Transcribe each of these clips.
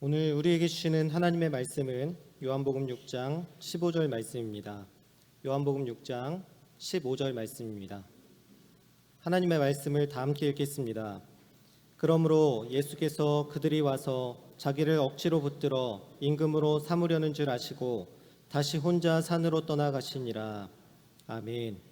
오늘 우리에게 주시는 하나님의 말씀은 요한복음 6장 15절 말씀입니다. 요한복음 6장 15절 말씀입니다. 하나님의 말씀을 다 함께 읽겠습니다. 그러므로 예수께서 그들이 와서 자기를 억지로 붙들어 임금으로 삼으려는 줄 아시고 다시 혼자 산으로 떠나가시니라. 아멘.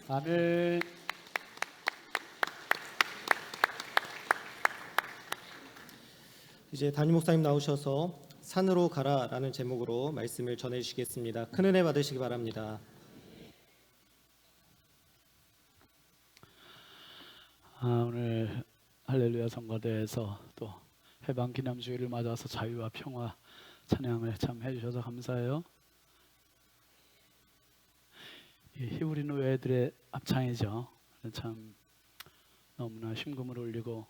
아멘. 이제 담임 목사님 나오셔서 산으로 가라라는 제목으로 말씀을 전해 주시겠습니다. 큰 은혜 받으시기 바랍니다. 오늘 할렐루야 성가대에서 또 해방 기념주일을 맞아서 자유와 평화 찬양을 참 해주셔서 감사해요. 이 히브리 노예들의 합창이죠. 참 너무나 심금을 울리고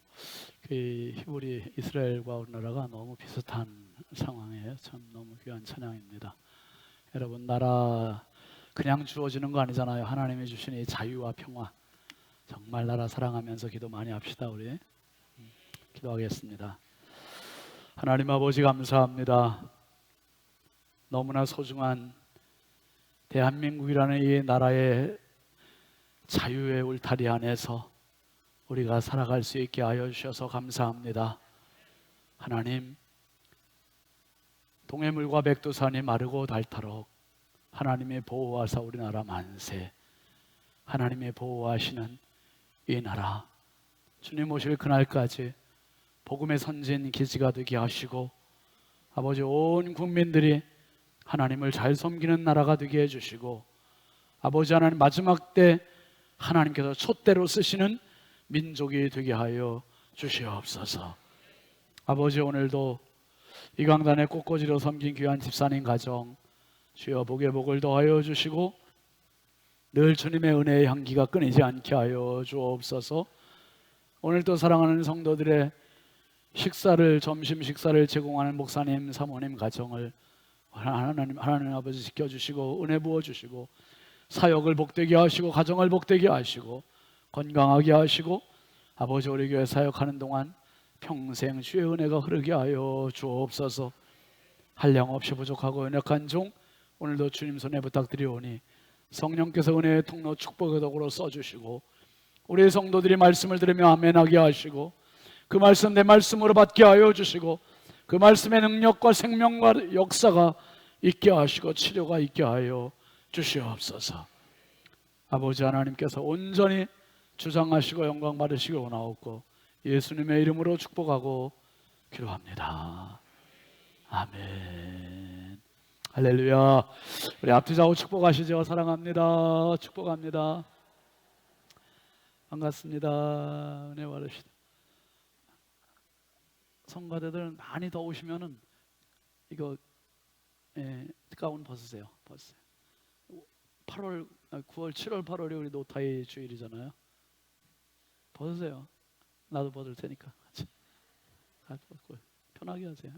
그 히브리 이스라엘과 우리나라가 너무 비슷한 상황이에요. 참 너무 귀한 찬양입니다. 여러분, 나라 그냥 주어지는 거 아니잖아요. 하나님이 주신 이 자유와 평화, 정말 나라 사랑하면서 기도 많이 합시다. 우리 기도하겠습니다. 하나님 아버지, 감사합니다. 너무나 소중한 대한민국이라는 이 나라의 자유의 울타리 안에서 우리가 살아갈 수 있게 하여 주셔서 감사합니다. 하나님, 동해물과 백두산이 마르고 닳도록 하나님의 보호하사 우리나라 만세. 하나님의 보호하시는 이 나라, 주님 오실 그날까지 복음의 선진 기지가 되게 하시고, 아버지, 온 국민들이 하나님을 잘 섬기는 나라가 되게 해주시고, 아버지 하나님, 마지막 때 하나님께서 촛대로 쓰시는 민족이 되게 하여 주시옵소서. 아버지, 오늘도 이 강단에 꽃꽂이로 섬긴 귀한 집사님 가정, 주여 복에 복을 더하여 주시고 늘 주님의 은혜의 향기가 끊이지 않게 하여 주옵소서. 오늘도 사랑하는 성도들의 점심 식사를 제공하는 목사님, 사모님 가정을 하나님 아버지 지켜주시고 은혜 부어주시고 사역을 복되게 하시고 가정을 복되게 하시고 건강하게 하시고, 아버지 우리 교회 사역하는 동안 평생 주의 은혜가 흐르게 하여 주옵소서. 한량없이 부족하고 연약한 종 오늘도 주님 손에 부탁드리오니 성령께서 은혜의 통로 축복의 도구로 써주시고, 우리 성도들이 말씀을 들으며 아멘하게 하시고 그 말씀 내 말씀으로 받게 하여 주시고, 그 말씀의 능력과 생명과 역사가 있게 하시고 치료가 있게 하여 주시옵소서. 아버지 하나님께서 온전히 주장하시고 영광 받으시기 원하옵고 예수님의 이름으로 축복하고 기도합니다. 아멘. 할렐루야. 우리 앞뒤 좌우 축복하시죠. 사랑합니다. 축복합니다. 반갑습니다. 은혜 받으시다. 성가대들 많이 더우시면은 이거 가운 벗으세요. 8월, 9월, 7월, 8월이 우리 노타이 주일이잖아요. 벗으세요. 나도 벗을 테니까 같이 벗고 편하게 하세요.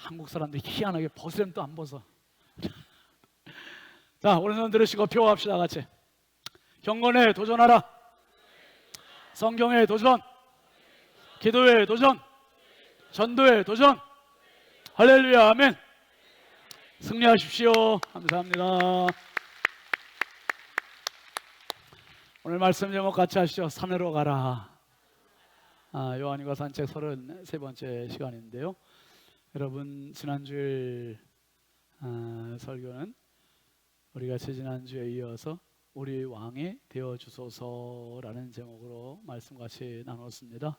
한국 사람들이 희한하게 벗으려면 또 안 벗어. 자, 오른손 들으시고 표합시다. 같이 경건에 도전하라. 성경에 도전, 기도에 도전, 전도에 도전. 할렐루야. 아멘. 승리하십시오. 감사합니다. 오늘 말씀 제목 같이 하시죠. 산으로 가라. 요한일과 산책 33번째 시간인데요. 여러분, 지난주일 설교는 우리가 지난주에 이어서 우리 왕이 되어주소서라는 제목으로 말씀 같이 나눴습니다.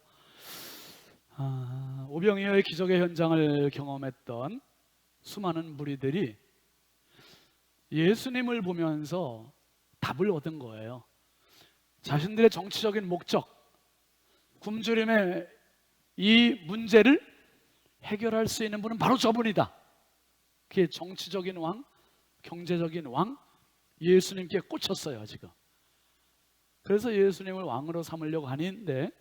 오병이어의 기적의 현장을 경험했던 수많은 무리들이 예수님을 보면서 답을 얻은 거예요. 자신들의 정치적인 목적, 굶주림의 이 문제를 해결할 수 있는 분은 바로 저분이다. 그게 정치적인 왕, 경제적인 왕, 예수님께 꽂혔어요 지금. 그래서 예수님을 왕으로 삼으려고 하는데,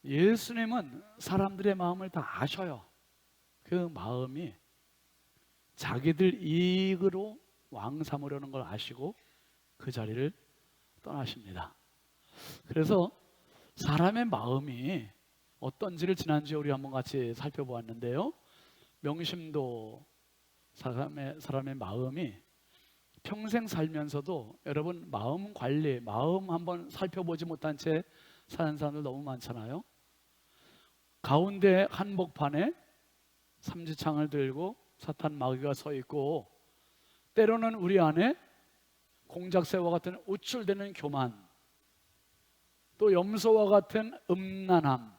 예수님은 사람들의 마음을 다 아셔요. 그 마음이 자기들 이익으로 왕 삼으려는 걸 아시고 그 자리를 떠나십니다. 그래서 사람의 마음이 어떤지를 지난주에 우리 한번 같이 살펴보았는데요. 명심도 사람의 마음이 평생 살면서도, 여러분, 마음 관리, 마음 한번 살펴보지 못한 채 사는 사람들 너무 많잖아요. 가운데 한복판에 삼지창을 들고 사탄 마귀가 서 있고, 때로는 우리 안에 공작새와 같은 우쭐대는 교만, 또 염소와 같은 음란함,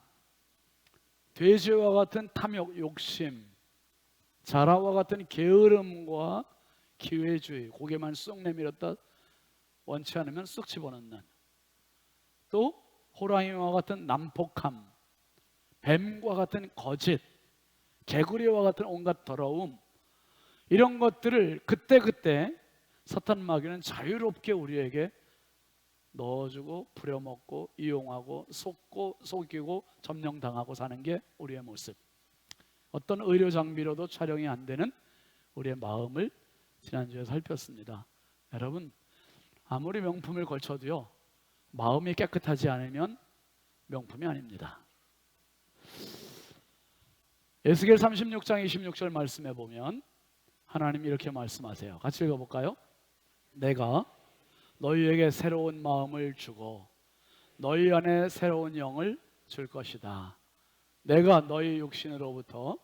돼지와 같은 탐욕, 욕심, 자라와 같은 게으름과 기회주의, 고개만 쑥 내밀었다 원치 않으면 쑥 집어넣는, 또 호랑이와 같은 난폭함, 뱀과 같은 거짓, 개구리와 같은 온갖 더러움, 이런 것들을 그때그때 사탄 마귀는 자유롭게 우리에게 넣어주고 부려먹고 이용하고 속고 속이고 점령당하고 사는 게 우리의 모습. 어떤 의료 장비로도 촬영이 안 되는 우리의 마음을 지난주에 살폈습니다. 여러분, 아무리 명품을 걸쳐도요, 마음이 깨끗하지 않으면 명품이 아닙니다. 에스겔 36장 26절 말씀해 보면 하나님이 이렇게 말씀하세요. 같이 읽어볼까요? 내가 너희에게 새로운 마음을 주고 너희 안에 새로운 영을 줄 것이다. 내가 너희 육신으로부터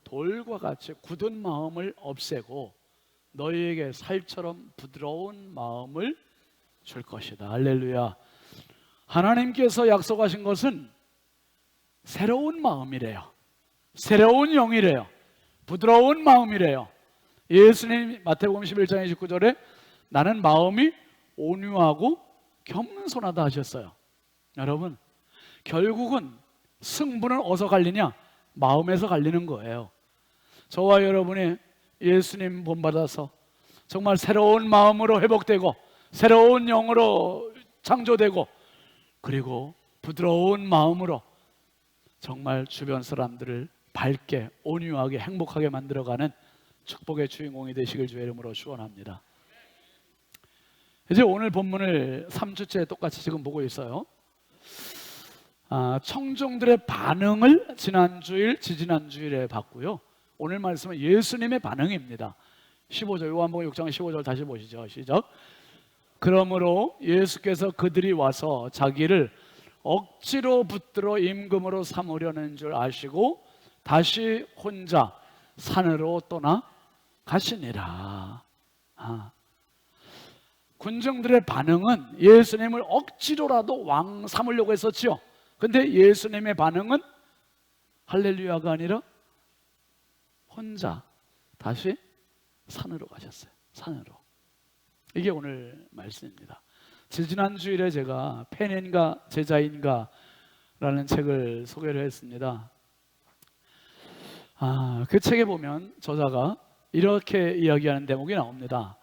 돌과 같이 굳은 마음을 없애고 너희에게 살처럼 부드러운 마음을 줄 것이다. 할렐루야. 하나님께서 약속하신 것은 새로운 마음이래요. 새로운 영이래요. 부드러운 마음이래요. 예수님 마태복음 11장 29절에 나는 마음이 온유하고 겸손하다 하셨어요. 여러분, 결국은 승부는 어디서 갈리냐? 마음에서 갈리는 거예요. 저와 여러분이 예수님 본받아서 정말 새로운 마음으로 회복되고 새로운 영으로 창조되고 그리고 부드러운 마음으로 정말 주변 사람들을 밝게 온유하게 행복하게 만들어가는 축복의 주인공이 되시길 주의 이름으로 축원합니다. 이제 오늘 본문을 3주째 똑같이 지금 보고 있어요. 청중들의 반응을 지난주일, 지지난주일에 봤고요. 오늘 말씀은 예수님의 반응입니다. 15절, 요한복음 6장 15절 다시 보시죠. 시작. 그러므로 예수께서 그들이 와서 자기를 억지로 붙들어 임금으로 삼으려는 줄 아시고 다시 혼자 산으로 떠나 가시니라. 군중들의 반응은 예수님을 억지로라도 왕 삼으려고 했었죠. 근데 예수님의 반응은 할렐루야가 아니라 혼자 다시 산으로 가셨어요. 산으로. 이게 오늘 말씀입니다. 지난주일에 제가 팬인가 제자인가 라는 책을 소개를 했습니다. 그 책에 보면 저자가 이렇게 이야기하는 대목이 나옵니다.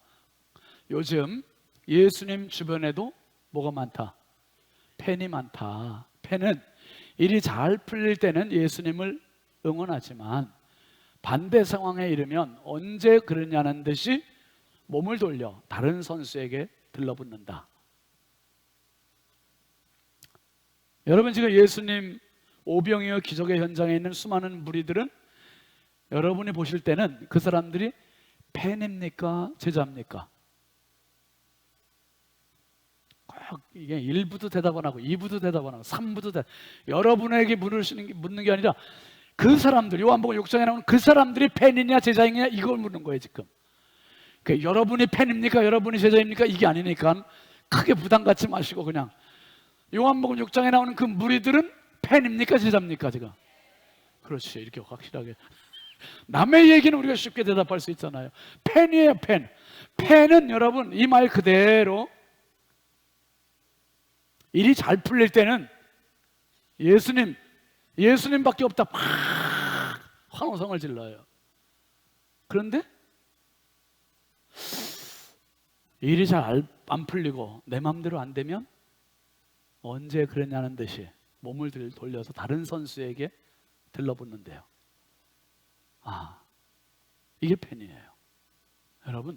요즘 예수님 주변에도 뭐가 많다? 팬이 많다. 팬은 일이 잘 풀릴 때는 예수님을 응원하지만 반대 상황에 이르면 언제 그러냐는 듯이 몸을 돌려 다른 선수에게 들러붙는다. 여러분, 지금 예수님 오병이어 기적의 현장에 있는 수많은 무리들은 여러분이 보실 때는 그 사람들이 팬입니까? 제자입니까? 꼭 이게 1부도 대답 안 하고 2부도 대답 안 하고 3부도 대답. 여러분에게 묻는 게 아니라 그 사람들, 요한복음 6장에 나오는 그 사람들이 팬이냐 제자이냐 이걸 묻는 거예요 지금. 그러니까 여러분이 팬입니까? 여러분이 제자입니까? 이게 아니니까 크게 부담 갖지 마시고 그냥 요한복음 6장에 나오는 그 무리들은 팬입니까? 제자입니까? 지금. 그렇지, 이렇게 확실하게. 남의 얘기는 우리가 쉽게 대답할 수 있잖아요. 팬이에요, 팬. 팬은 여러분 이 말 그대로 일이 잘 풀릴 때는 예수님밖에 없다 막 환호성을 질러요. 그런데 일이 잘 안 풀리고 내 마음대로 안 되면 언제 그랬냐는 듯이 몸을 돌려서 다른 선수에게 들러붙는데요. 이게 팬이에요. 여러분,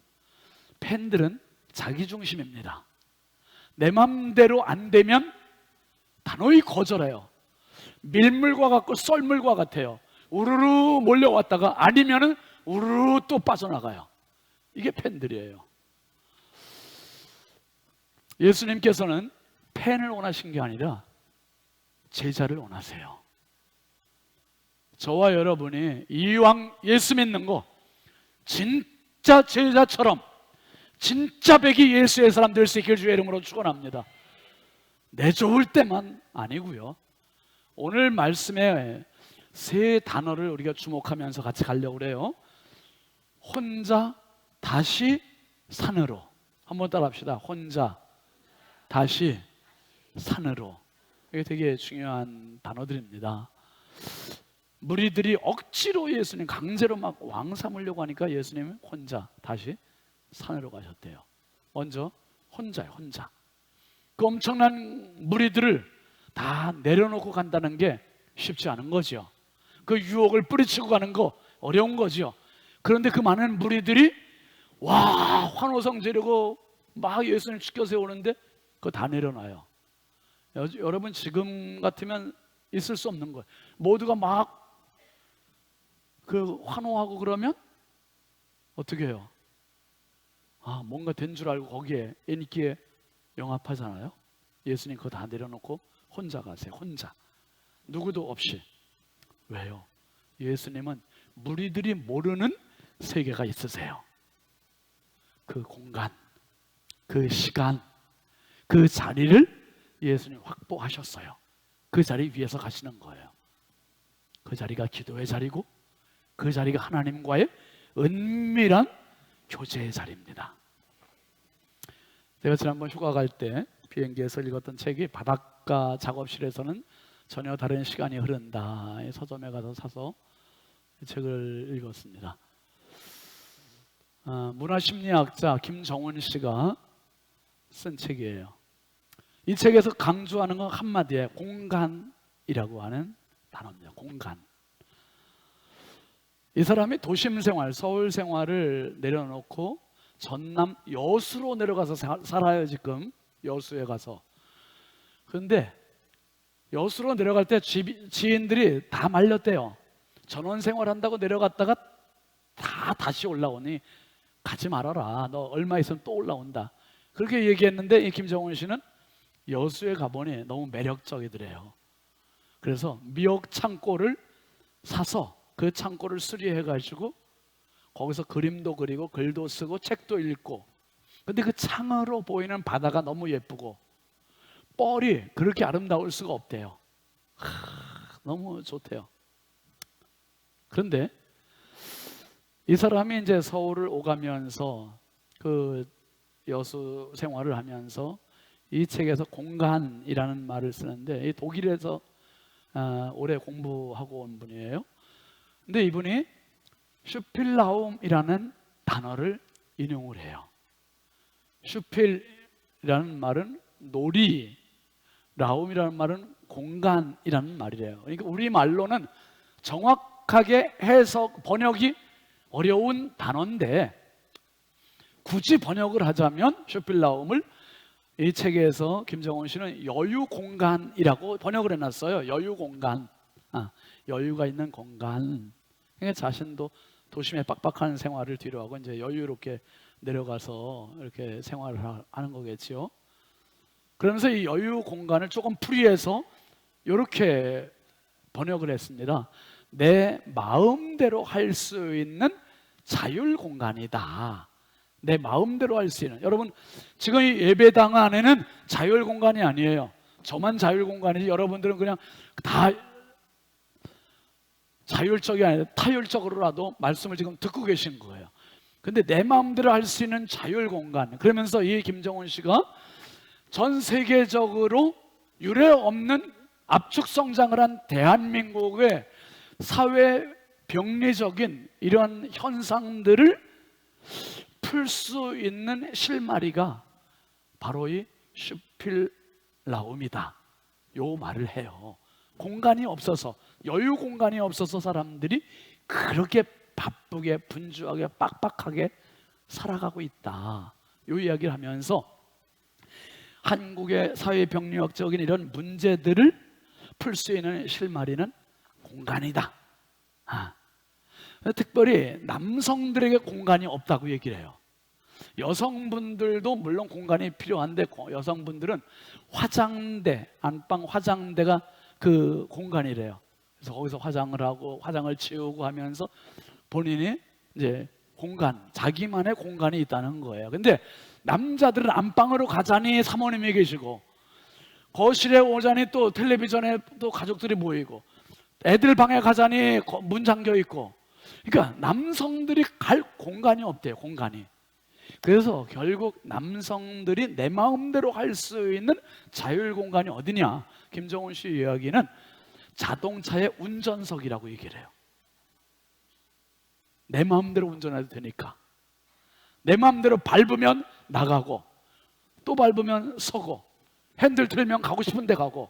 팬들은 자기중심입니다. 내 맘대로 안 되면 단호히 거절해요. 밀물과 같고 썰물과 같아요. 우르르 몰려왔다가 아니면은 우르르 또 빠져나가요. 이게 팬들이에요. 예수님께서는 팬을 원하신 게 아니라 제자를 원하세요. 저와 여러분이 이왕 예수 믿는 거 진짜 제자처럼 진짜 백이 예수의 사람 될 수 있길 주의 이름으로 축원합니다. 내 좋을 때만 아니고요. 오늘 말씀에 세 단어를 우리가 주목하면서 같이 가려고 그래요. 혼자 다시 산으로. 한번 따라합시다. 혼자 다시 산으로. 이게 되게 중요한 단어들입니다. 무리들이 억지로 예수님 강제로 막 왕 삼으려고 하니까 예수님은 혼자 다시 산으로 가셨대요. 먼저 혼자요, 혼자. 그 엄청난 무리들을 다 내려놓고 간다는 게 쉽지 않은 거죠. 그 유혹을 뿌리치고 가는 거 어려운 거죠. 그런데 그 많은 무리들이 와 환호성 지르고 막 예수님 지켜 세우는데 그거 다 내려놔요. 여러분 지금 같으면 있을 수 없는 거예요. 모두가 막 그 환호하고 그러면 어떻게 해요? 아 뭔가 된 줄 알고 거기에 인기에 영합하잖아요. 예수님 그거 다 내려놓고 혼자 가세요. 혼자 누구도 없이. 왜요? 예수님은 무리들이 모르는 세계가 있으세요. 그 공간, 그 시간, 그 자리를 예수님 확보하셨어요. 그 자리 위에서 가시는 거예요. 그 자리가 기도의 자리고 그 자리가 하나님과의 은밀한 교제의 자리입니다. 제가 지난번 휴가 갈 때 비행기에서 읽었던 책이 바닷가 작업실에서는 전혀 다른 시간이 흐른다. 서점에 가서 사서 책을 읽었습니다. 문화심리학자 김정은 씨가 쓴 책이에요. 이 책에서 강조하는 건 한마디에 공간이라고 하는 단어입니다. 공간. 이 사람이 도심 생활, 서울 생활을 내려놓고 전남 여수로 내려가서 살아요. 지금 여수에 가서. 그런데 여수로 내려갈 때 지인들이 다 말렸대요. 전원 생활한다고 내려갔다가 다 다시 올라오니 가지 말아라. 너 얼마 있으면 또 올라온다. 그렇게 얘기했는데 이 김정은 씨는 여수에 가보니 너무 매력적이더래요. 그래서 미역 창고를 사서 그 창고를 수리해가지고 거기서 그림도 그리고 글도 쓰고 책도 읽고. 근데 그 창으로 보이는 바다가 너무 예쁘고 뻘이 그렇게 아름다울 수가 없대요. 너무 좋대요. 그런데 이 사람이 이제 서울을 오가면서 그 여수 생활을 하면서 이 책에서 공간이라는 말을 쓰는데 이 독일에서 오래 공부하고 온 분이에요. 근데 이분이 슈필라움이라는 단어를 인용을 해요. 슈필이라는 말은 놀이, 라움이라는 말은 공간이라는 말이래요. 그러니까 우리 말로는 정확하게 해석, 번역이 어려운 단어인데 굳이 번역을 하자면 슈필라움을 이 책에서 김정은 씨는 여유 공간이라고 번역을 해놨어요. 여유 공간, 여유가 있는 공간. 그러니까 자신도 도심의 빡빡한 생활을 뒤로하고 이제 여유롭게 내려가서 이렇게 생활을 하는 거겠지요. 그러면서 이 여유 공간을 조금 풀이해서 이렇게 번역을 했습니다. 내 마음대로 할 수 있는 자율 공간이다. 내 마음대로 할 수 있는. 여러분 지금 이 예배당 안에는 자율 공간이 아니에요. 저만 자율 공간이지 여러분들은 그냥 다 자율적이 아니라 타율적으로라도 말씀을 지금 듣고 계신 거예요. 근데 내 마음대로 할 수 있는 자율 공간. 그러면서 이 김정은 씨가 전 세계적으로 유례 없는 압축 성장을 한 대한민국의 사회 병리적인 이런 현상들을 풀 수 있는 실마리가 바로 이 슈필라움이다. 요 말을 해요. 공간이 없어서, 여유 공간이 없어서 사람들이 그렇게 바쁘게 분주하게 빡빡하게 살아가고 있다. 요 이야기를 하면서 한국의 사회병력적인 이런 문제들을 풀 수 있는 실마리는 공간이다. 특별히 남성들에게 공간이 없다고 얘기를 해요. 여성분들도 물론 공간이 필요한데 여성분들은 화장대, 안방 화장대가 그 공간이래요. 그래서 거기서 화장을 하고 화장을 지우고 하면서 본인이 이제 공간, 자기만의 공간이 있다는 거예요. 근데 남자들은 안방으로 가자니 사모님이 계시고 거실에 오자니 또 텔레비전에 또 가족들이 모이고 애들 방에 가자니 문 잠겨 있고. 그러니까 남성들이 갈 공간이 없대요. 공간이. 그래서 결국 남성들이 내 마음대로 할 수 있는 자율 공간이 어디냐? 김정은 씨 이야기는 자동차의 운전석이라고 얘기를 해요. 내 마음대로 운전해도 되니까. 내 마음대로 밟으면 나가고 또 밟으면 서고. 핸들 들면 가고 싶은 데 가고.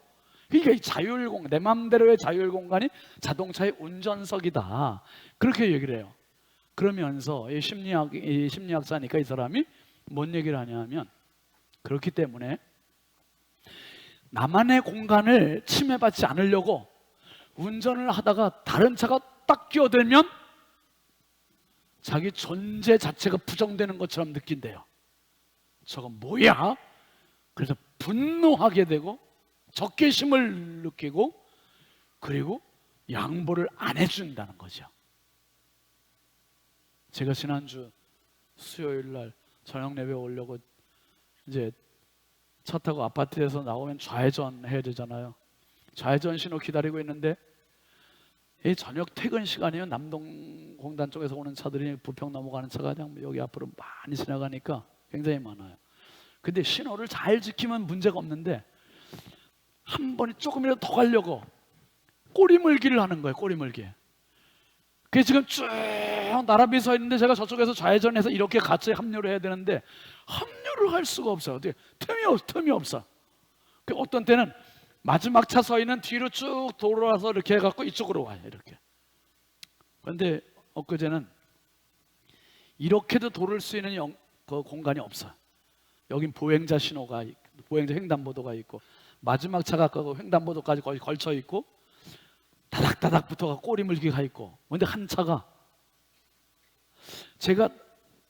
그러니까 이 자율공간, 내 마음대로의 자율공간이 자동차의 운전석이다. 그렇게 얘기를 해요. 그러면서 이 심리학자니까 이 사람이 뭔 얘기를 하냐면, 그렇기 때문에 나만의 공간을 침해받지 않으려고 운전을 하다가 다른 차가 딱 끼어들면 자기 존재 자체가 부정되는 것처럼 느낀대요. 저건 뭐야? 그래서 분노하게 되고 적개심을 느끼고, 그리고 양보를 안 해준다는 거죠. 제가 지난주 수요일 날 저녁 예배 오려고 이제 차 타고 아파트에서 나오면 좌회전 해야 되잖아요. 좌회전 신호 기다리고 있는데, 이 저녁 퇴근 시간이면 남동공단 쪽에서 오는 차들이 부평 넘어가는 차가 그냥 여기 앞으로 많이 지나가니까 굉장히 많아요. 근데 신호를 잘 지키면 문제가 없는데, 한 번에 조금이라도 더 가려고 꼬리물기를 하는 거예요. 꼬리물기. 그게 지금 쭉 나란히 서 있는데, 제가 저쪽에서 좌회전해서 이렇게 같이 합류를 해야 되는데 합류를 할 수가 없어요. 어떻게 틈이 없어. 어떤 때는 마지막 차 서 있는 뒤로 쭉 돌아서 이렇게 해갖고 이쪽으로 와요. 이렇게. 그런데 엊그제는 이렇게도 돌을 수 있는 그 공간이 없어요. 여긴 보행자 신호가, 보행자 횡단보도가 있고, 마지막 차가 그 횡단보도까지 거의 걸쳐 있고, 다닥다닥 붙어가 꼬리물기가 있고. 근데 한 차가, 제가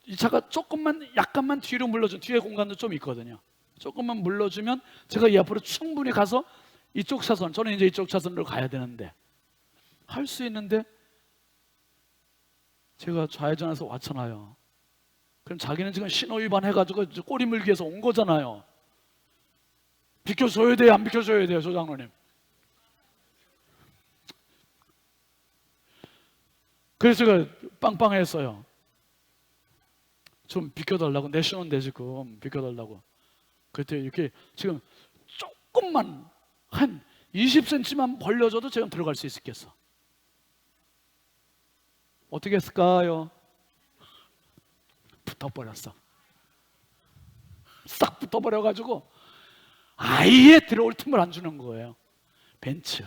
이 차가 조금만 약간만 뒤로 물러주면, 뒤에 공간도 좀 있거든요. 조금만 물러주면 제가 이 앞으로 충분히 가서 이쪽 차선, 저는 이제 이쪽 차선으로 가야 되는데, 할 수 있는데 제가 좌회전해서 왔잖아요. 그럼 자기는 지금 신호 위반해가지고 꼬리물기에서 온 거잖아요. 비켜줘야 돼요, 안 비켜줘야 돼요, 조장로님? 그래서 제가 빵빵했어요. 좀 비켜달라고, 내 신호인데 지금 비켜달라고. 그때 이렇게 지금 조금만 한 20cm만 벌려줘도 지금 들어갈 수 있겠어. 어떻게 했을까요? 붙어버렸어. 싹 붙어버려가지고 아예 들어올 틈을 안 주는 거예요. 벤츠.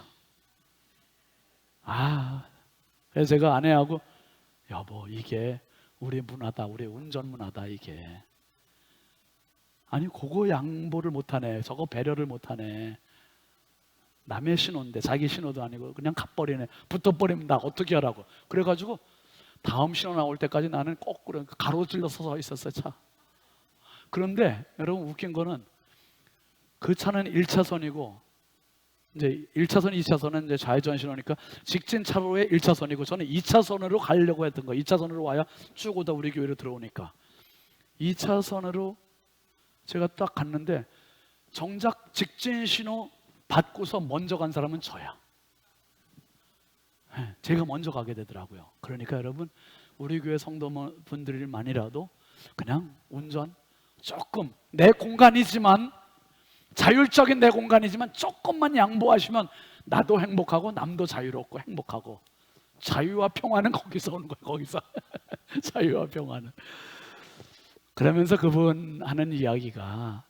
그래서 제가 아내하고, 여보, 이게 우리 문화다, 우리 운전 문화다, 이게. 아니, 그거 양보를 못하네, 저거 배려를 못하네. 남의 신호인데, 자기 신호도 아니고 그냥 가버리네. 붙어버리면 나 어떻게 하라고. 그래가지고 다음 신호 나올 때까지 나는 거꾸로 가로질러 서서 있었어요, 차. 그런데 여러분, 웃긴 거는 그 차는 1차선이고 이제 1차선, 2차선은 이제 좌회전 신호니까 직진 차로의 1차선이고, 저는 2차선으로 가려고 했던 거예요. 2차선으로 와야 쭉 오다 우리 교회로 들어오니까. 2차선으로 제가 딱 갔는데, 정작 직진 신호 받고서 먼저 간 사람은 저야. 제가 먼저 가게 되더라고요. 그러니까 여러분, 우리 교회 성도분들만이라도 그냥 운전 조금, 내 공간이지만, 자율적인 내 공간이지만 조금만 양보하시면 나도 행복하고 남도 자유롭고 행복하고, 자유와 평화는 거기서 오는 거예요. 거기서. 자유와 평화는. 그러면서 그분 하는 이야기가,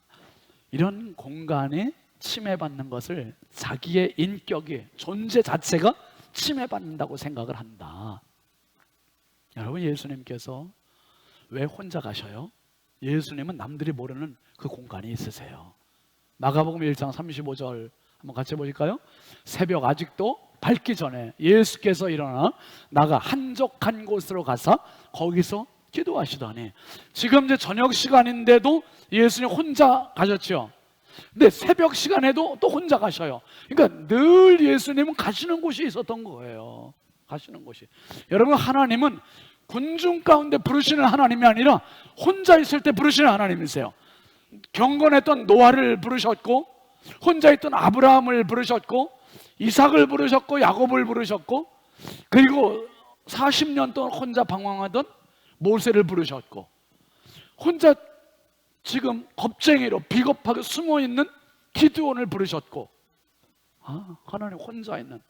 이런 공간에 침해받는 것을 자기의 인격의 존재 자체가 침해받는다고 생각을 한다. 여러분, 예수님께서 왜 혼자 가셔요? 예수님은 남들이 모르는 그 공간이 있으세요. 마가복음 1장 35절 한번 같이 보실까요? 새벽 아직도 밝기 전에 예수께서 일어나 나가 한적한 곳으로 가서 거기서 기도하시더니, 지금 이제 저녁 시간인데도 예수님 혼자 가셨죠. 근데 새벽 시간에도 또 혼자 가셔요. 그러니까 늘 예수님은 가시는 곳이 있었던 거예요. 가시는 곳이. 여러분, 하나님은 군중 가운데 부르시는 하나님이 아니라 혼자 있을 때 부르시는 하나님이세요. 경건했던 노아를 부르셨고, 혼자 있던 아브라함을 부르셨고, 이삭을 부르셨고, 야곱을 부르셨고, 그리고 40년 동안 혼자 방황하던 모세를 부르셨고, 혼자 지금 겁쟁이로 비겁하게 숨어있는 기드온을 부르셨고. 하나님 혼자 있는,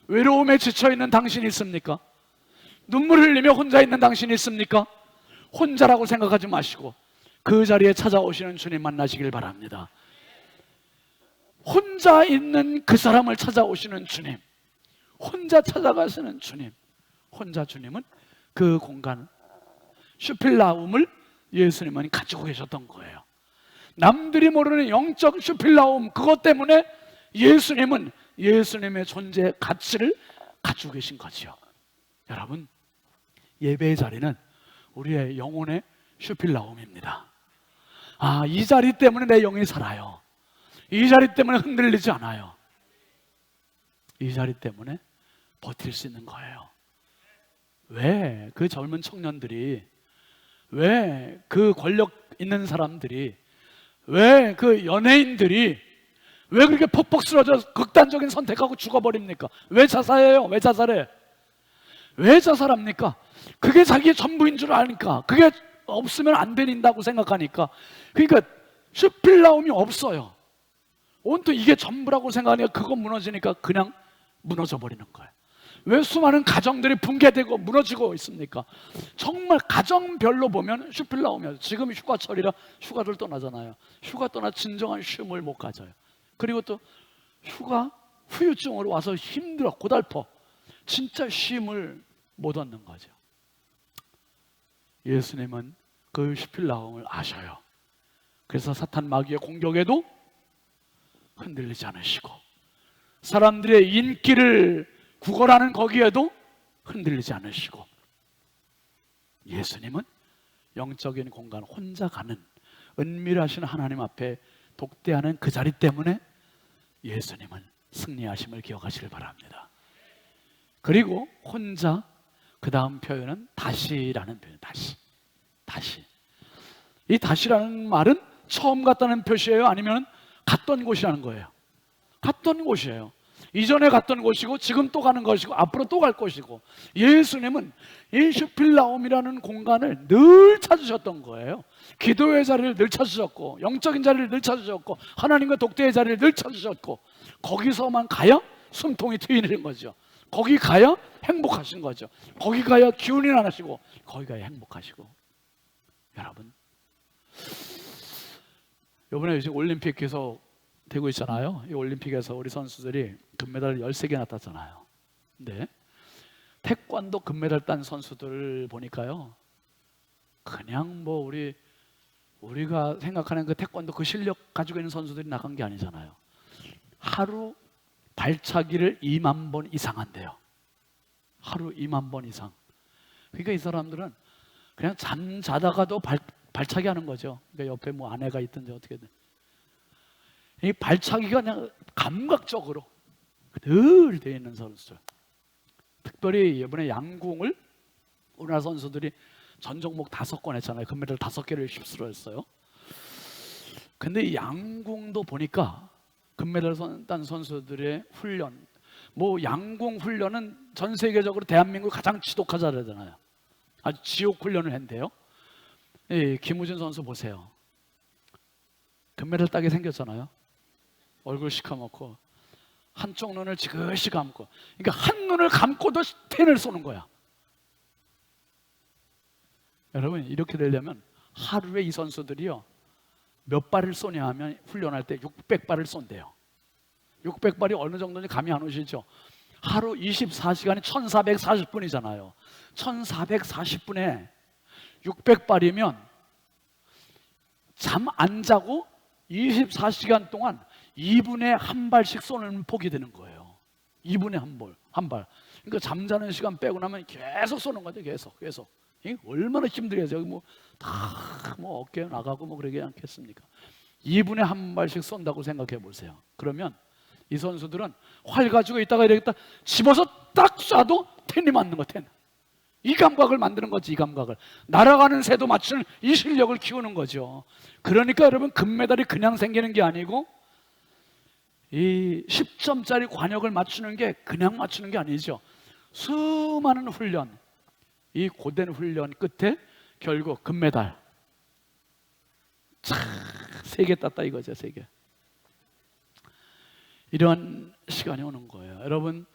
외로움에 지쳐있는 당신이 있습니까? 눈물 흘리며 혼자 있는 당신이 있습니까? 혼자라고 생각하지 마시고 그 자리에 찾아오시는 주님 만나시길 바랍니다. 혼자 있는 그 사람을 찾아오시는 주님, 혼자 찾아가시는 주님, 혼자 주님은 그 공간 슈필라움을 예수님은 가지고 계셨던 거예요. 남들이 모르는 영적 슈필라움, 그것 때문에 예수님은 예수님의 존재 가치를 가지고 계신 거지요. 여러분, 예배의 자리는 우리의 영혼의 슈필라움입니다. 이 자리 때문에 내 영이 살아요. 이 자리 때문에 흔들리지 않아요. 이 자리 때문에 버틸 수 있는 거예요. 왜 그 젊은 청년들이, 왜 그 권력 있는 사람들이, 왜 그 연예인들이 왜 그렇게 폭폭 쓰러져 극단적인 선택하고 죽어버립니까? 왜 자살해요? 왜 자살해? 왜 자살합니까? 그게 자기의 전부인 줄 아니까, 그게 없으면 안 된다고 생각하니까. 그러니까 슈필라움이 없어요. 온통 이게 전부라고 생각하니까 그거 무너지니까 그냥 무너져 버리는 거예요. 왜 수많은 가정들이 붕괴되고 무너지고 있습니까? 정말 가정별로 보면 슈필라움이에요. 지금 휴가철이라 휴가를 떠나잖아요. 휴가 떠나 진정한 쉼을 못 가져요. 그리고 또 휴가 후유증으로 와서 힘들어 고달퍼 진짜 쉼을 못 얻는 거죠. 예수님은 그 슈필라움을 아셔요. 그래서 사탄 마귀의 공격에도 흔들리지 않으시고, 사람들의 인기를 구걸하는 거기에도 흔들리지 않으시고, 예수님은 영적인 공간 혼자 가는 은밀하신 하나님 앞에 독대하는 그 자리 때문에 예수님은 승리하심을 기억하시길 바랍니다. 그리고 혼자, 그 다음 표현은 다시라는 표현. 다시. 이 다시라는 말은 처음 갔다는 표시예요? 아니면 갔던 곳이라는 거예요? 갔던 곳이에요. 이전에 갔던 곳이고, 지금 또 가는 것이고, 앞으로 또 갈 것이고. 예수님은 이 슈필라움이라는 공간을 늘 찾으셨던 거예요. 기도의 자리를 늘 찾으셨고, 영적인 자리를 늘 찾으셨고, 하나님과 독대의 자리를 늘 찾으셨고, 거기서만 가야 숨통이 트이는 거죠. 거기 가야 행복하신 거죠. 거기 가야 기운이 나시고, 거기 가야 행복하시고. 여러분, 이번에 지금 올림픽 계속 되고 있잖아요. 이 올림픽에서 우리 선수들이 금메달 13개나 땄잖아요. 근데 태권도 금메달 딴 선수들 보니까요, 그냥 뭐 우리가 생각하는 그 태권도 그 실력 가지고 있는 선수들이 나간 게 아니잖아요. 하루 발차기를 2만 번 이상 한대요. 하루 2만 번 이상. 그러니까 이 사람들은 그냥 잠자다가도 발차기 하는 거죠. 그러니까 옆에 뭐 아내가 있든지 어떻게든. 이 발차기가 그냥 감각적으로 늘 되어 있는 선수들. 특별히 이번에 양궁을 우리나라 선수들이 전 종목 5건 했잖아요. 금메달 5개를 휩쓸어 했어요. 근데 이 양궁도 보니까 금메달 딴 선수들의 훈련, 뭐 양궁 훈련은 전 세계적으로 대한민국 가장 지독하잖아요. 아주 지옥 훈련을 했는데요. 김우진 선수 보세요. 금메달 따게 생겼잖아요. 얼굴 시커멓고 한쪽 눈을 지그시 감고, 그러니까 한 눈을 감고도 텐을 쏘는 거야. 여러분, 이렇게 되려면 하루에 이 선수들이요 몇 발을 쏘냐 하면 훈련할 때 600발을 쏜대요. 600발이 어느 정도인지 감이 안 오시죠? 하루 24시간이 1440분이잖아요. 1440분에 600발이면 잠 안 자고 24시간 동안 2분에 1발씩 쏘는 폭이 되는 거예요. 2분에 1발. 그러니까 잠자는 시간 빼고 나면 계속 쏘는 거죠. 계속. 얼마나 힘들겠어요. 뭐 어깨 나가고 뭐 그러지 않겠습니까? 2분에 1발씩 쏜다고 생각해 보세요. 그러면 이 선수들은 활 가지고 있다가 이러겠다 집어서 딱 쏴도 텐이 맞는 거, 텐. 이 감각을 만드는 거지, 이 감각을. 날아가는 새도 맞추는 이 실력을 키우는 거죠. 그러니까 여러분, 금메달이 그냥 생기는 게 아니고 이 10점짜리 관역을 맞추는 게 그냥 맞추는 게 아니죠. 수많은 훈련, 이 고된 훈련 끝에 결국 금메달 3개 땄다 이거죠. 3개. 이런 시간이 오는 거예요. 여러분,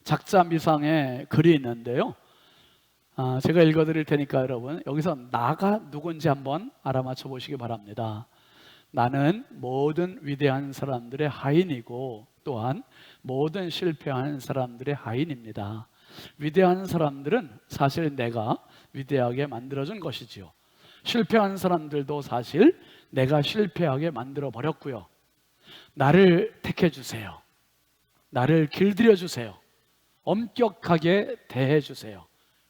작자 미상에 글이 있는데요, 제가 읽어드릴 테니까 여러분 여기서 나가 누군지 한번 알아맞혀 보시기 바랍니다. 나는 모든 위대한 사람들의 하인이고 또한 모든 실패한 사람들의 하인입니다. 위대한 사람들은 사실 내가 위대하게 만들어준 것이지요. 실패한 사람들도 사실 내가 실패하게 만들어 버렸고요. 나를 택해 주세요. 나를 길들여 주세요. 엄격하게 대해 주세요.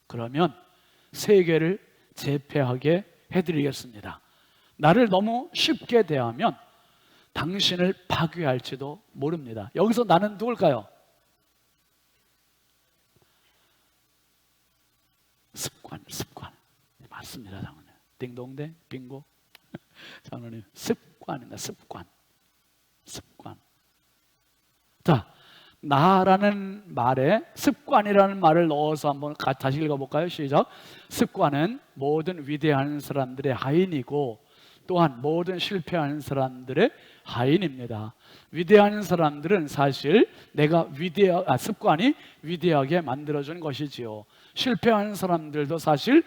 그러면 세계를 제패하게 해드리겠습니다. 나를 너무 쉽게 대하면 당신을 파괴할지도 모릅니다. 여기서 나는 누굴까요? 습관. 맞습니다, 장로님. 딩동댕, 빙고. 장로님, 습관입니다, 습관. 자, 나라는 말에 습관이라는 말을 넣어서 한번 다시 읽어볼까요? 시작. 습관은 모든 위대한 사람들의 하인이고 또한 모든 실패한 사람들의 하인입니다. 위대한 사람들은 사실 내가 습관이 위대하게 만들어준 것이지요. 실패한 사람들도 사실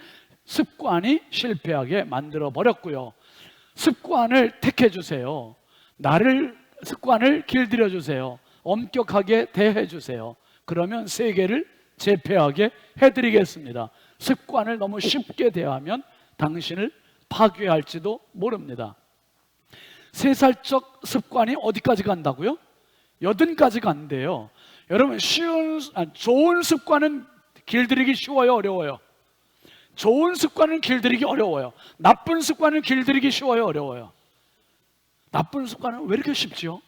습관이 실패하게 만들어 버렸고요. 습관을 택해 주세요. 습관을 길들여 주세요. 엄격하게 대해 주세요. 그러면 세계를 제패하게 해드리겠습니다. 습관을 너무 쉽게 대하면 당신을 파괴할지도 모릅니다. 세살적 습관이 어디까지 간다고요? 80까지 간대요. 여러분, 좋은 습관은 길들이기 쉬워요, 어려워요? 좋은 습관은 길들이기 어려워요. 나쁜 습관은 길들이기 쉬워요, 어려워요? 나쁜 습관은 왜 이렇게 쉽지요?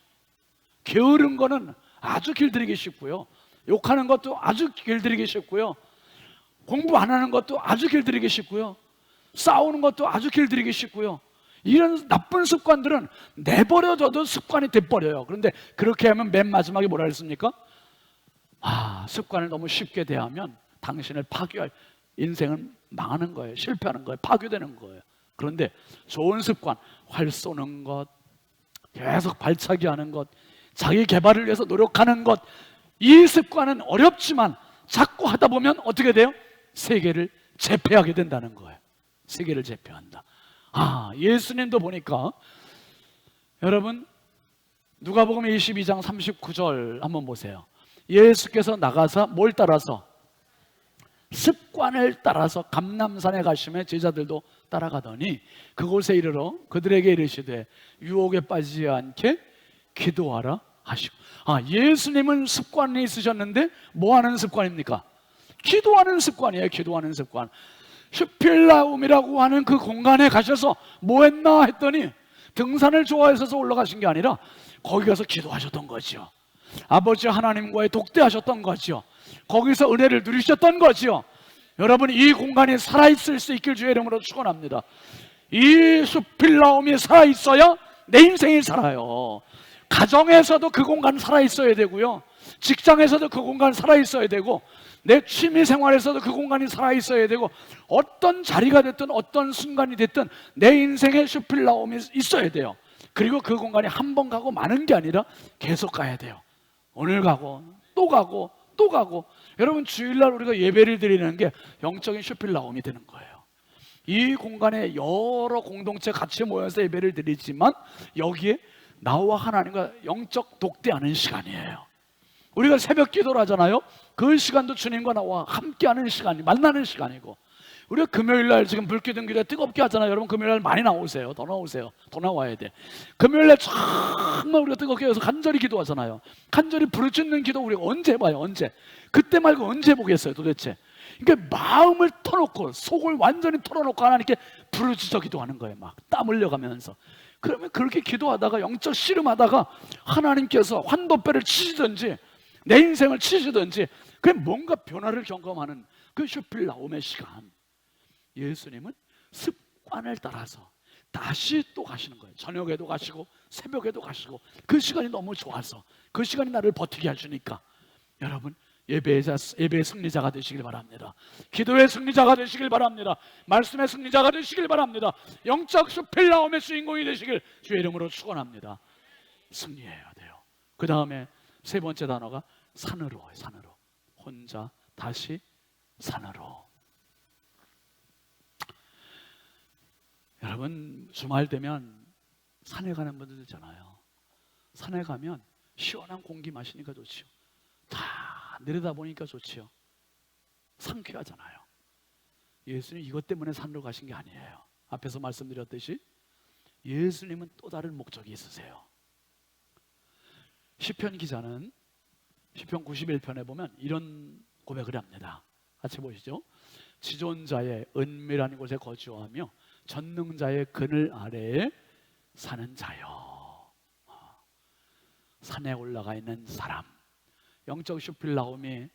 게으른 거는 아주 길들이기 쉽고요. 욕하는 것도 아주 길들이기 쉽고요. 공부 안 하는 것도 아주 길들이기 쉽고요. 싸우는 것도 아주 길들이기 쉽고요. 이런 나쁜 습관들은 내버려둬도 습관이 돼버려요. 그런데 그렇게 하면 맨 마지막에 뭐라 했습니까? 습관을 너무 쉽게 대하면 당신을 파괴할, 인생은 망하는 거예요. 실패하는 거예요. 파괴되는 거예요. 그런데 좋은 습관, 활 쏘는 것, 계속 발차기 하는 것, 자기 개발을 위해서 노력하는 것, 이 습관은 어렵지만 자꾸 하다 보면 어떻게 돼요? 세계를 제패하게 된다는 거예요. 세계를 제패한다. 예수님도 보니까, 여러분 누가복음 22장 39절 한번 보세요. 예수께서 나가서 뭘 따라서? 습관을 따라서 감람산에 가시면 제자들도 따라가더니 그곳에 이르러 그들에게 이르시되 유혹에 빠지지 않게 기도하라 하시고. 예수님은 습관이 있으셨는데 뭐 하는 습관입니까? 기도하는 습관이에요. 기도하는 습관. 슈필라움이라고 하는 그 공간에 가셔서 뭐 했나 했더니 등산을 좋아해서 올라가신 게 아니라 거기 가서 기도하셨던 거죠. 아버지 하나님과의 독대하셨던 거죠. 거기서 은혜를 누리셨던 거죠. 여러분, 이 공간이 살아있을 수 있길 주의 이름으로 축원합니다. 이 슈필라움이 살아있어야 내 인생이 살아요. 가정에서도 그 공간 살아있어야 되고요, 직장에서도 그 공간 살아있어야 되고, 내 취미생활에서도 그 공간이 살아있어야 되고, 어떤 자리가 됐든 어떤 순간이 됐든 내 인생에 슈필라움이 있어야 돼요. 그리고 그 공간이 한 번 가고 마는 게 아니라 계속 가야 돼요. 오늘 가고 또 가고 또 가고. 여러분, 주일날 우리가 예배를 드리는 게 영적인 슈필라움이 되는 거예요. 이 공간에 여러 공동체 같이 모여서 예배를 드리지만 여기에 나와 하나님과 영적 독대하는 시간이에요. 우리가 새벽 기도를 하잖아요. 그 시간도 주님과 나와 함께하는 시간이, 만나는 시간이고, 우리가 금요일날 지금 불기둥 기도 뜨겁게 하잖아요. 여러분, 금요일날 많이 나오세요. 더 나오세요. 더 나와야 돼. 금요일날 정말 우리가 뜨겁게 해서 간절히 기도하잖아요. 간절히 부르짖는 기도 우리가 언제 봐요? 언제? 그때 말고 언제 보겠어요 도대체? 그러니까 마음을 터놓고 속을 완전히 털어놓고 하나님께 부르짖어 기도하는 거예요. 막 땀 흘려가면서. 그러면 그렇게 기도하다가 영적 씨름하다가 하나님께서 환도뼈를 치시든지 내 인생을 치시든지, 그게 뭔가 변화를 경험하는 그 슈필라움의 시간. 예수님은 습관을 따라서 다시 또 가시는 거예요. 저녁에도 가시고 새벽에도 가시고. 그 시간이 너무 좋아서, 그 시간이 나를 버티게 해주니까. 여러분, 예배의 승리자가 되시길 바랍니다. 기도의 승리자가 되시길 바랍니다. 말씀의 승리자가 되시길 바랍니다. 영적 슈필라움의 주인공이 되시길 주의 이름으로 축원합니다. 승리해야 돼요. 그 다음에 세 번째 단어가 산으로. 혼자 다시 산으로. 여러분, 주말 되면 산에 가는 분들 있잖아요. 산에 가면 시원한 공기 마시니까 좋지요. 다 내려다보니까 좋지요. 상쾌하잖아요. 예수님 이것 때문에 산으로 가신 게 아니에요. 앞에서 말씀드렸듯이 예수님은 또 다른 목적이 있으세요. 시편 기자는 시편 91편에 보면 이런 고백을 합니다. 같이 보시죠. 지존자의 은밀한 곳에 거주하며 전능자의 그늘 아래에 사는 자요. 산에 올라가 있는 사람, 영적 슈필라움이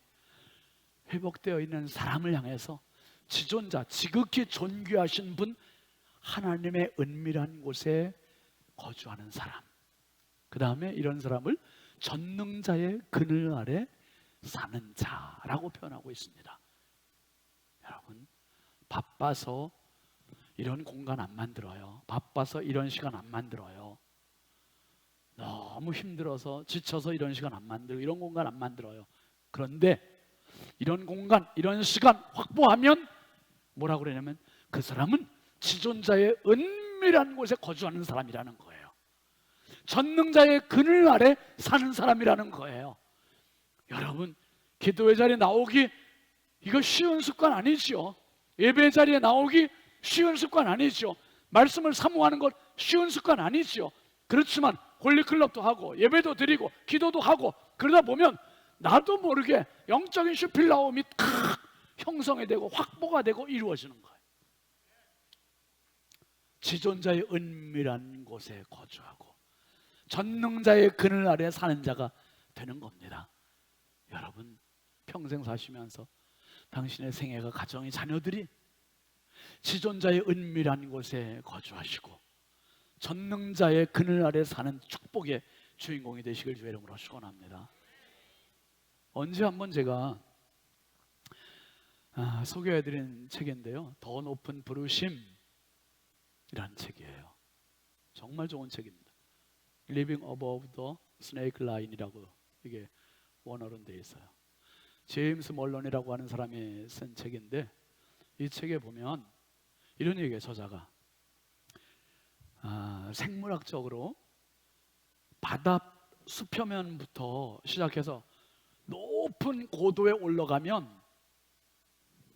회복되어 있는 사람을 향해서 지존자, 지극히 존귀하신 분, 하나님의 은밀한 곳에 거주하는 사람, 그 다음에 이런 사람을 전능자의 그늘 아래 사는 자라고 표현하고 있습니다. 여러분, 바빠서 이런 공간 안 만들어요. 바빠서 이런 시간 안 만들어요. 너무 힘들어서 지쳐서 이런 시간 안 만들고 이런 공간 안 만들어요. 그런데 이런 공간, 이런 시간 확보하면 뭐라고 그러냐면 그 사람은 지존자의 은밀한 곳에 거주하는 사람이라는 거예요. 전능자의 그늘 아래 사는 사람이라는 거예요. 여러분, 기도의 자리에 나오기 이거 쉬운 습관 아니죠. 예배 자리에 나오기 쉬운 습관 아니죠. 말씀을 사모하는 것 쉬운 습관 아니죠. 그렇지만 홀리클럽도 하고 예배도 드리고 기도도 하고 그러다 보면 나도 모르게 영적인 슈필라움이 탁 형성이 되고 확보가 되고 이루어지는 거예요. 지존자의 은밀한 곳에 거주하고 전능자의 그늘 아래 사는 자가 되는 겁니다. 여러분, 평생 사시면서 당신의 생애가, 가정의 자녀들이 지존자의 은밀한 곳에 거주하시고 전능자의 그늘 아래 사는 축복의 주인공이 되시길 주의 이름으로 축원합니다. 언제 한번 제가 소개해드린 책인데요, 더 높은 부르심이라는 책이에요. 정말 좋은 책입니다. Living Above the Snake Line이라고 이게 원어로 되어 있어요. 제임스 멀런이라고 하는 사람이 쓴 책인데, 이 책에 보면 이런 얘기예요. 저자가 생물학적으로 바다 수표면부터 시작해서 높은 고도에 올라가면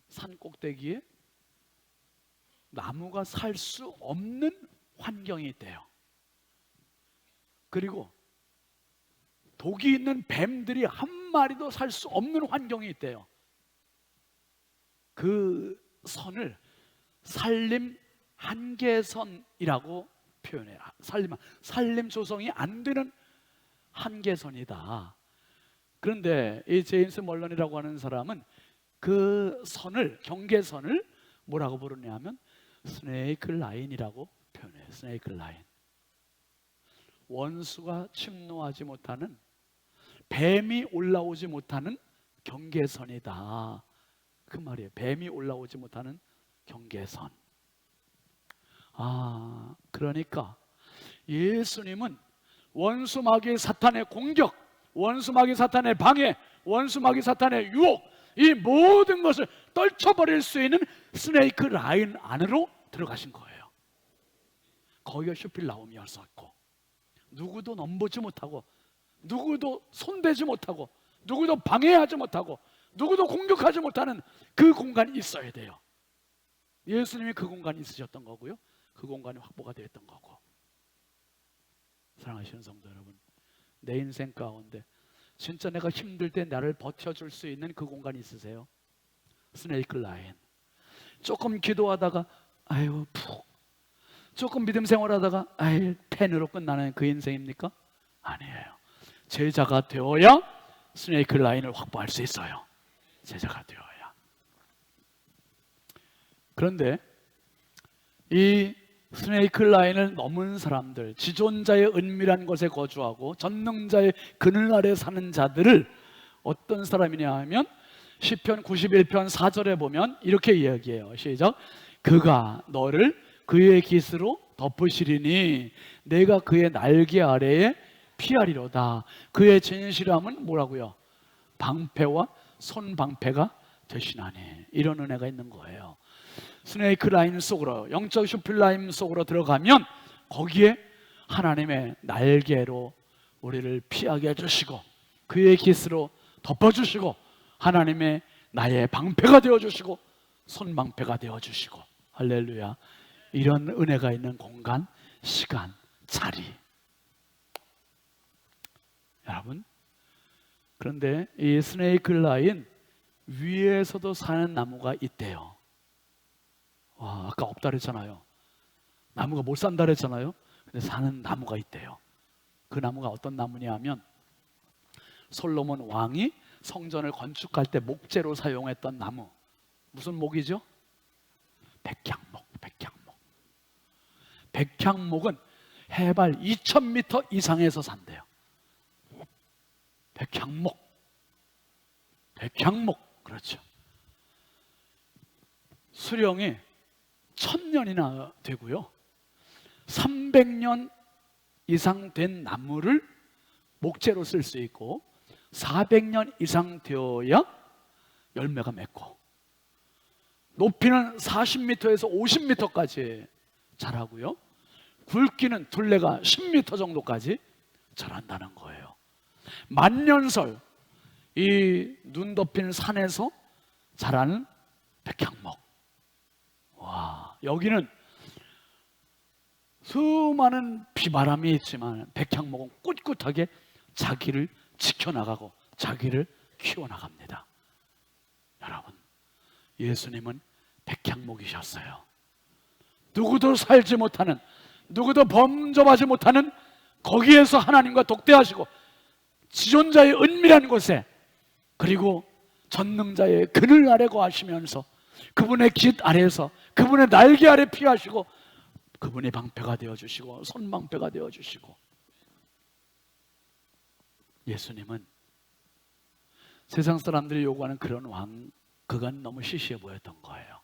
산 꼭대기에 나무가 살 수 없는 환경이 있대요. 그리고 독이 있는 뱀들이 한 마리도 살 수 없는 환경이 있대요. 그 선을 산림 한계선이라고 표현해요. 산림 조성이 안 되는 한계선이다. 그런데 이 제임스 멀런이라고 하는 사람은 그 선을, 경계선을 뭐라고 부르냐면 스네이크 라인이라고 표현해요. 스네이크 라인. 원수가 침노하지 못하는, 뱀이 올라오지 못하는 경계선이다. 그 말이에요. 뱀이 올라오지 못하는 경계선. 그러니까 예수님은 원수 마귀 사탄의 공격, 원수 마귀 사탄의 방해, 원수 마귀 사탄의 유혹, 이 모든 것을 떨쳐버릴 수 있는 스네이크 라인 안으로 들어가신 거예요. 거기가 슈필라움이었었고, 누구도 넘보지 못하고, 누구도 손대지 못하고, 누구도 방해하지 못하고, 누구도 공격하지 못하는 그 공간이 있어야 돼요. 예수님이 그 공간이 있으셨던 거고요, 그 공간이 확보가 되었던 거고. 사랑하시는 성도 여러분, 내 인생 가운데 진짜 내가 힘들 때 나를 버텨줄 수 있는 그 공간이 있으세요? 스네이크 라인. 조금 기도하다가 아유 푹, 조금 믿음 생활하다가 아유 펜으로 끝나는 그 인생입니까? 아니에요. 제자가 되어야 스네이크 라인을 확보할 수 있어요. 제자가 되어야. 그런데 이 스네이크 라인을 넘은 사람들, 지존자의 은밀한 곳에 거주하고 전능자의 그늘 아래 사는 자들을 어떤 사람이냐 하면 시편 91편 4절에 보면 이렇게 이야기해요. 시작. 그가 너를 그의 깃으로 덮으시리니 내가 그의 날개 아래에 피하리로다. 그의 진실함은 뭐라고요? 방패와 손방패가 되시나니. 이런 은혜가 있는 거예요. 스네이크 라인 속으로, 영적 슈필 라인 속으로 들어가면 거기에 하나님의 날개로 우리를 피하게 해주시고 그의 깃으로 덮어주시고 하나님의 나의 방패가 되어주시고 손방패가 되어주시고 할렐루야. 이런 은혜가 있는 공간, 시간, 자리. 여러분, 그런데 이 스네이크 라인 위에서도 사는 나무가 있대요. 와, 아까 없다 그랬잖아요. 나무가 못 산다 그랬잖아요. 근데 사는 나무가 있대요. 그 나무가 어떤 나무냐 하면 솔로몬 왕이 성전을 건축할 때 목재로 사용했던 나무. 무슨 목이죠? 백향목. 백향목은 해발 2000m 이상에서 산대요. 백향목, 그렇죠. 수령이 1000년이나 되고요. 300년 이상 된 나무를 목재로 쓸 수 있고 400년 이상 되어야 열매가 맺고 높이는 40m에서 50m까지 자라고요. 굵기는 둘레가 10m 정도까지 자란다는 거예요. 만년설, 이 눈 덮인 산에서 자라는 백향목. 와, 여기는 수많은 비바람이 있지만 백향목은 꿋꿋하게 자기를 지켜나가고 자기를 키워나갑니다. 여러분, 예수님은 백향목이셨어요. 누구도 살지 못하는, 누구도 범접하지 못하는 거기에서 하나님과 독대하시고 지존자의 은밀한 곳에, 그리고 전능자의 그늘 아래 거하시면서 그분의 깃 아래에서 그분의 날개 아래 피하시고 그분의 방패가 되어주시고 손방패가 되어주시고. 예수님은 세상 사람들이 요구하는 그런 왕, 그건 너무 시시해 보였던 거예요.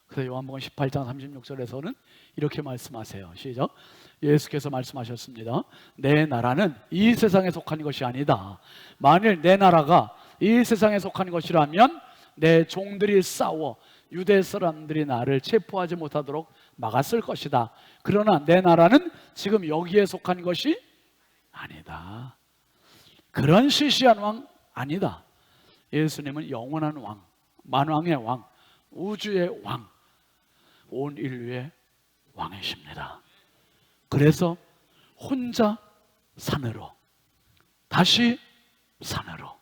그래서 요한복음 18장 36절에서는 이렇게 말씀하세요. 시작. 예수께서 말씀하셨습니다. 내 나라는 이 세상에 속한 것이 아니다. 만일 내 나라가 이 세상에 속한 것이라면 내 종들이 싸워 유대 사람들이 나를 체포하지 못하도록 막았을 것이다. 그러나 내 나라는 지금 여기에 속한 것이 아니다. 그런 시시한 왕 아니다. 예수님은 영원한 왕, 만왕의 왕, 우주의 왕, 온 인류의 왕이십니다. 그래서 혼자 산으로, 다시 산으로.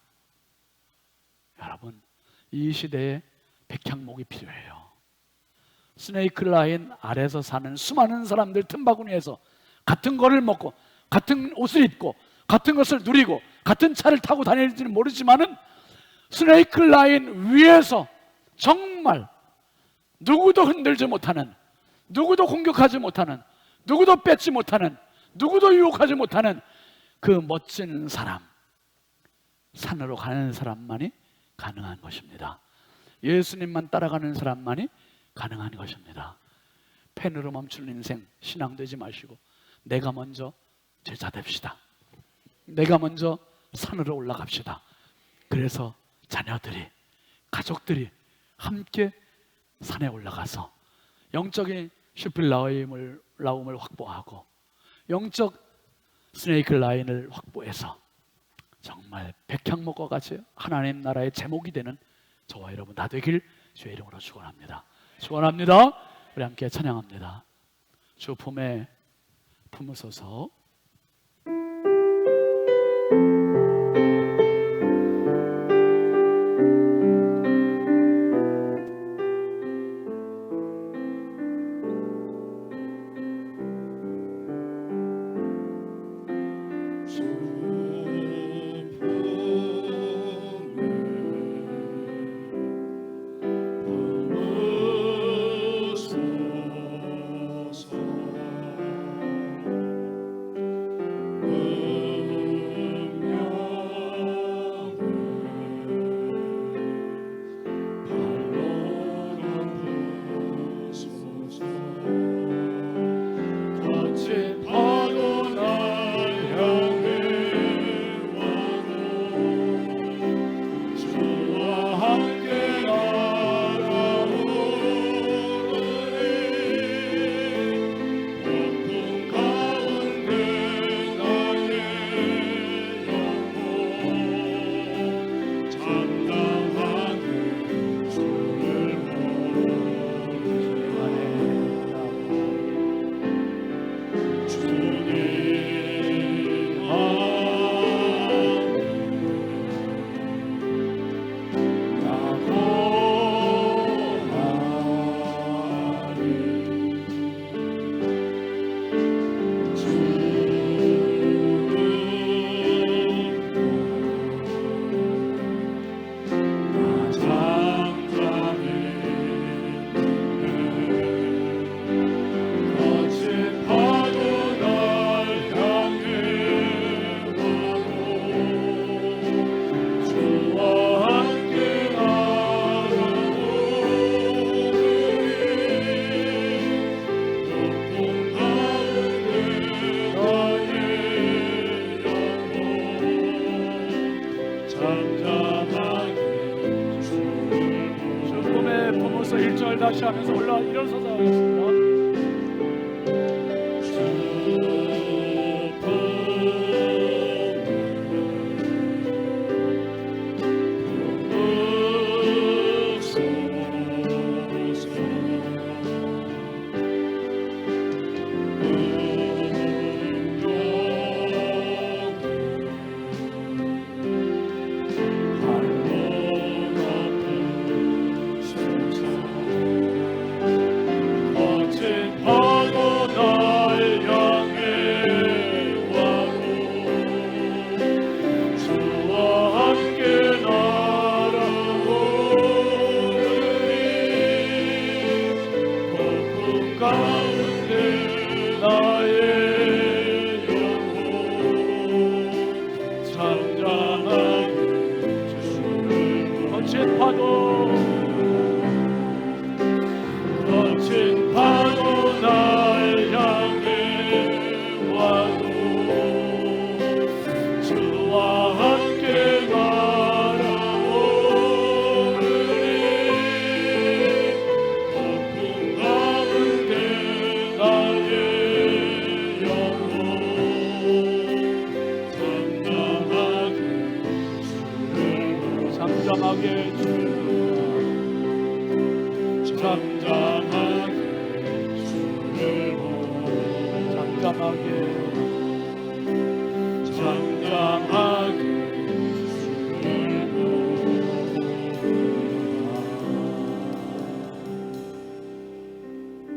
여러분, 이 시대에 백향목이 필요해요. 스네이크 라인 아래서 사는 수많은 사람들 틈바구니에서 같은 거를 먹고 같은 옷을 입고 같은 것을 누리고 같은 차를 타고 다닐지는 모르지만은 스네이크 라인 위에서 정말 누구도 흔들지 못하는, 누구도 공격하지 못하는, 누구도 뺏지 못하는, 누구도 유혹하지 못하는 그 멋진 사람, 산으로 가는 사람만이 가능한 것입니다. 예수님만 따라가는 사람만이 가능한 것입니다. 펜으로 멈추는 인생 신앙 되지 마시고 내가 먼저 제자 됩시다. 내가 먼저 산으로 올라갑시다. 그래서 자녀들이, 가족들이 함께 산에 올라가서 영적인 슈필라움을 확보하고 영적 스네이크 라인을 확보해서 정말 백향목과 같이 하나님 나라의 제목이 되는 저와 여러분 다 되길 주의 이름으로 축원합니다. 축원합니다. 우리 함께 찬양합니다. 주 품에 품으소서. 일어서서 1절을 다시 하면서 일어서서 하겠습니다.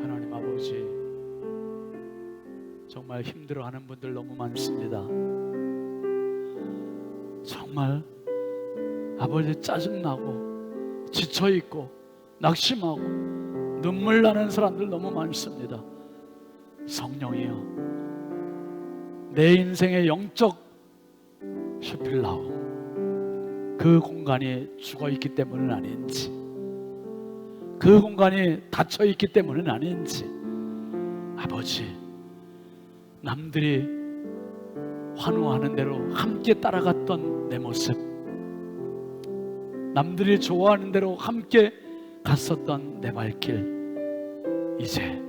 하나님 아버지, 정말 힘들어하는 분들 너무 많습니다. 정말 아버지 짜증나고 지쳐있고 낙심하고 눈물 나는 사람들 너무 많습니다. 성령이여, 내 인생의 영적 슈필라움, 그 공간이 죽어있기 때문은 아닌지, 그 공간이 닫혀있기 때문은 아닌지, 아버지, 남들이 환호하는 대로 함께 따라갔던 내 모습, 남들이 좋아하는 대로 함께 갔었던 내 발길, 이제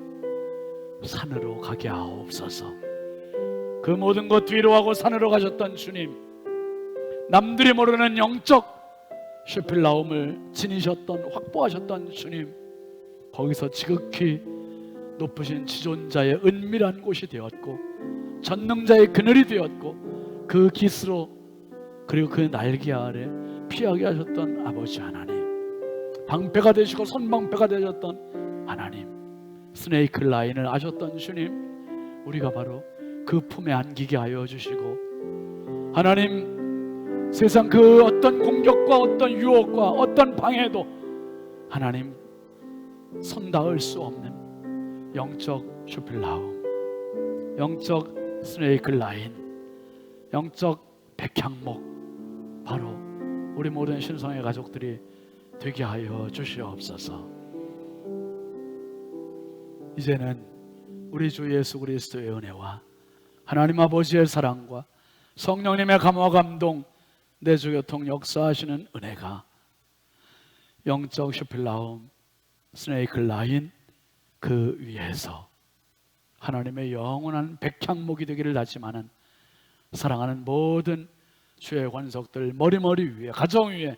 산으로 가게 하옵소서. 그 모든 것 뒤로 하고 산으로 가셨던 주님, 남들이 모르는 영적 슈필라움을 지니셨던, 확보하셨던 주님, 거기서 지극히 높으신 지존자의 은밀한 곳이 되었고 전능자의 그늘이 되었고 그 깃으로 그리고 그 날개 아래 피하게 하셨던 아버지 하나님, 방패가 되시고 손방패가 되셨던 하나님, 스네이크 라인을 아셨던 주님, 우리가 바로 그 품에 안기게 하여 주시고, 하나님, 세상 그 어떤 공격과 어떤 유혹과 어떤 방해도 하나님 손 닿을 수 없는 영적 슈필라움, 영적 스네이크 라인, 영적 백향목, 바로 우리 모든 신성의 가족들이 되게 하여 주시옵소서. 이제는 우리 주 예수 그리스도의 은혜와 하나님 아버지의 사랑과 성령님의 감화 감동, 내주 교통 역사하시는 은혜가 영적 슈필라움, 스네이크 라인 그 위에서 하나님의 영원한 백향목이 되기를 다짐하는 사랑하는 모든 주의 권속들 머리머리 위에, 가정 위에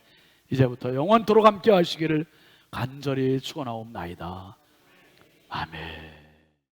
이제부터 영원토록 함께 하시기를 간절히 축원하옵나이다. 아멘.